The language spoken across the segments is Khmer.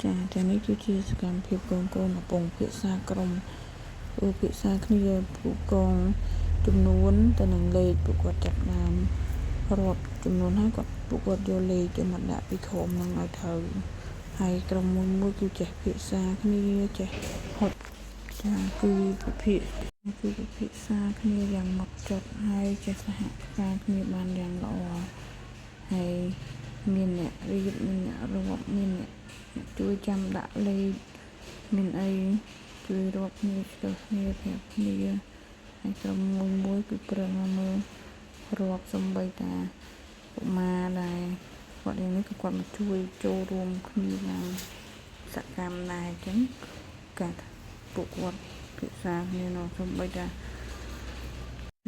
ចានេះគឺជាសកម្មភាពកូនកំពុងពិសាក្រុមពិសាគ្នាពួកកងចំនួនទៅនឹងលេខពួកគាត់ចាប់ដើមរាប់ចំនួនហើយពួកគាត់យកលេខទៅមកដាក់ពីក្រុមនឹងឲ្យត្រូវហើយក្រុមមួយគឺចេះពិសាគ្នាចេះហត់ចាគឺពិសាគ្នាយ៉ាងម៉ត់ចត់ហើយចេះសហការគ្នាបានយ៉ាងល្អហើយមានអ្នករៀបមានអ្នករាប់មានអ្នកជួយចាំដាក់លេខមានអីជួយរាប់គ្នាឆ្លើយគ្នាប្រាប់គ្នាហើយក្រុមមួយគឺប្រឹងមើលរាប់សំបីតាកុមារដែរគាត់យ៉ាងនេះគឺគាត់មកជួយចូលរួមគ្នាយ៉ាងសកម្មដែរអញ្ចឹងការពួកគាត់ពិសាគ្នានោះសំបីតា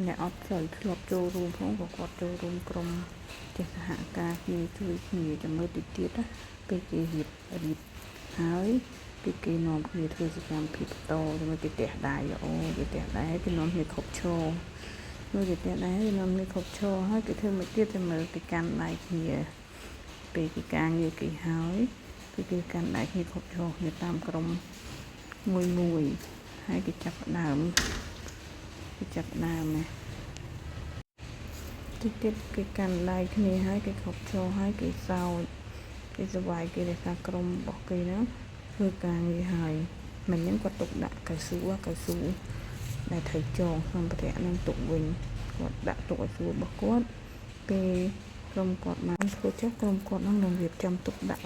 អ្នកអត់ស្អីធ្លាប់ចូលរួមផងក៏គាត់ចូលរួមក្រុមចេះសហការគ្នាជួយគ្នាចាំមើលទៀតណាពេលគេរៀបហើយពេលគេនាំគ្នាធ្វើសកម្មភាពបន្តជាមួយគេផ្ទះដែរអូគេផ្ទះដែរគេនាំគ្នាខົບឈរមើលគេផ្ទះដែរគេនាំគ្នាខົບឈរហើយគេធ្វើមកទៀតតែមើលគេកាន់ដៃគ្នាពេលគេការងារគេហើយពេលគេកាន់ដៃគ្នាខົບឈរគ្នាតាមក្រុមមួយហើយគេចាប់ដើមណាទៀតគេកាន់ដៃគ្នាហើយគេខົບឈរហើយគេសោចគេសប្បាយគេដែលថាក្រុមរបស់គេហ្នឹងធ្វើការងារហើយមិនហ្នឹងគាត់ទុកដាក់កៅស៊ូដែលត្រូវចងសម្ភារៈនឹងទុកវិញគាត់ដាក់ទុកឲ្យស្រួលរបស់គាត់ពេលក្រុមគាត់មកធ្វើចុះក្រុមគាត់នឹងរៀបចំទុកដាក់